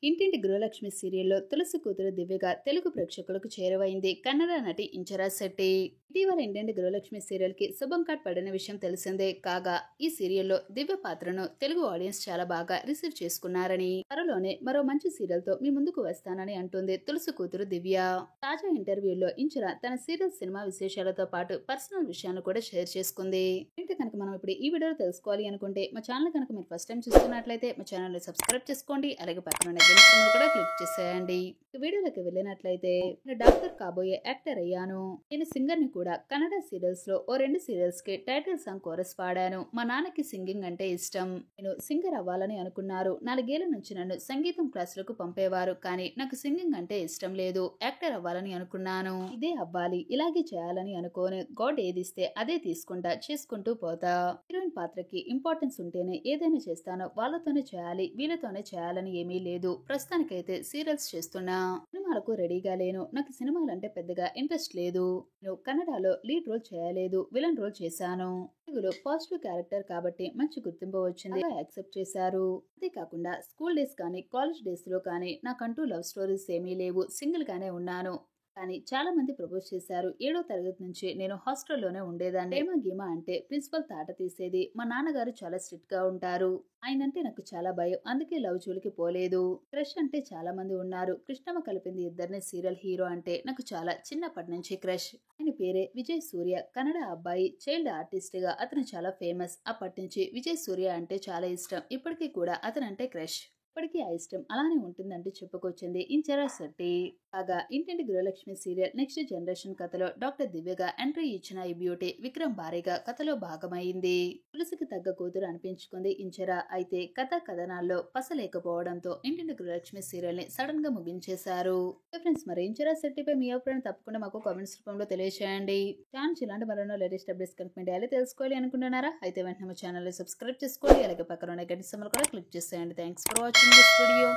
ఇంటింటి గృహలక్ష్మి సీరియల్లో తులసి కూతురు దివ్యగా తెలుగు ప్రేక్షకులకు చేరువైంది కన్నడ నటి ఇంచరా శెట్టి. ఇటీవల ఇంటింటి గృహలక్ష్మి సీరియల్ కి శుభం కార్డ్ పడిన విషయం తెలిసిందే. కాగా ఈ సీరియల్లో దివ్య పాత్రను తెలుగు ఆడియన్స్ చాలా బాగా రిసీవ్ చేసుకున్నారని, త్వరలోనే మరో మంచి సీరియల్ తో మీ ముందుకు వస్తానని అంటుంది తులసి కూతురు దివ్య. తాజా ఇంటర్వ్యూల్లో ఇంచరా తన సీరియల్ సినిమా విశేషాలతో పాటు పర్సనల్ విషయాలను కూడా షేర్ చేసుకుంది. ఏంటి కనుక మనం ఇప్పుడు ఈ వీడియోలో తెలుసుకోవాలి అనుకుంటే మా ఛానల్ కనుక మీరు ఫస్ట్ టైం చూస్తున్నట్లయితే మా ఛానల్ ని సబ్స్క్రైబ్ చేసుకోండి. అలాగే పక్కన కూడా క్లిక్ చేసేయండి. వీడియోలోకి వెళ్ళినట్లయితే నేను డాక్టర్ కాబోయే యాక్టర్ అయ్యాను. నేను సింగర్ ని కూడా. కన్నడ సీరియల్స్ లో ఓ 2 సీరియల్స్ కి టైటిల్ సాంగ్ కోరస్ పాడాను. మా నాన్నకి సింగింగ్ అంటే ఇష్టం. నేను సింగర్ అవ్వాలని అనుకున్నారు. 4 ఏళ్ల నుంచి నన్ను సంగీతం క్లాసులకు పంపేవారు. కానీ నాకు సింగింగ్ అంటే ఇష్టం లేదు. యాక్టర్ అవ్వాలని అనుకున్నాను. ఇదే అవ్వాలి, ఇలాగే చేయాలని అనుకోను. గాడ్ ఏదిస్తే అదే తీసుకుంటా, చేసుకుంటూ పోతా. హీరోయిన్ పాత్రకి ఇంపార్టెన్స్ ఉంటేనే ఏదైనా చేస్తాను. వాళ్ళతోనే చేయాలి, వీళ్ళతోనే చేయాలని ఏమీ లేదు. ప్రస్తుతానికైతే సీరియల్స్ చేస్తున్నా. సినిమాలకు రెడీగా లేను. నాకు సినిమాలంటే పెద్దగా ఇంట్రెస్ట్ లేదు. నేను కన్నడలో లీడ్ రోల్ చేయలేదు, విలన్ రోల్ చేశాను. తెలుగులో పాజిటివ్ క్యారెక్టర్ కాబట్టి మంచి గుర్తింపు వచ్చింది, యాక్సెప్ట్ చేశారు. అంతేకాకుండా స్కూల్ డేస్ కానీ కాలేజ్ డేస్ లో కానీ నాకంటూ లవ్ స్టోరీస్ ఏమీ లేవు. సింగిల్ గానే ఉన్నాను. కానీ చాలా మంది ప్రపోజ్ చేశారు. 7వ తరగతి నుంచి నేను హాస్టల్లోనే ఉండేదాన్ని. ప్రేమ గీమ అంటే ప్రిన్సిపల్ తాట తీసేది. మా నాన్నగారు చాలా స్ట్రిక్ట్ గా ఉంటారు. ఆయనంటే నాకు చాలా భయం. అందుకే లవ్ జోలికి పోలేదు. క్రష్ అంటే చాలా మంది ఉన్నారు. కృష్ణమ్మ కలిపింది ఇద్దరిని సీరియల్ హీరో అంటే నాకు చాలా చిన్నప్పటి నుంచి క్రష్. ఆయన పేరే విజయ్ సూర్య. కన్నడ అబ్బాయి, చైల్డ్ ఆర్టిస్ట్ గా అతను చాలా ఫేమస్. అప్పటి నుంచి విజయ్ సూర్య అంటే చాలా ఇష్టం. ఇప్పటికీ కూడా అతనంటే క్రష్. ఇప్పటికీ ఆ ఇష్టం అలానే ఉంటుందంటూ చెప్పుకొచ్చింది ఇంచరా శెట్టి. కాగా ఇంటింటి గృహలక్ష్మి సీరియల్ నెక్స్ట్ జనరేషన్ కథలో డాక్టర్ దివ్యగా ఎంట్రీ ఇచ్చిన ఈ బ్యూటీ విక్రమ్ భారీగా కథలో భాగమైంది. తులసికి తగ్గ కూతురు అనిపించుకుంది ఇంచరా. అయితే కథ కథనాల్లో పసలేకపోవడంతో ఇంటింటి గృహలక్ష్మి సీరియల్ ని సడన్ గా ముగించేశారు. ఫ్రెండ్స్, మరి ఇంచరా శెట్టిపై మీ అభిప్రాయం తప్పకుండా మాకు కామెంట్స్ రూపంలో తెలియజేయండి. ఛానల్ ఇలాంటి మరెన్నో లేటెస్ట్ అప్డేట్స్ కనుక మీరు డైలీ తెలుసుకోవాలి అనుకుంటున్నారా? అయితే వెంటనే మా ఛానల్ ని సబ్స్క్రైబ్ చేసుకోండి. అలాగే పక్కన ఉన్న గంట సింబల్ కూడా క్లిక్ చేసేయండి. Thanks for watching this video.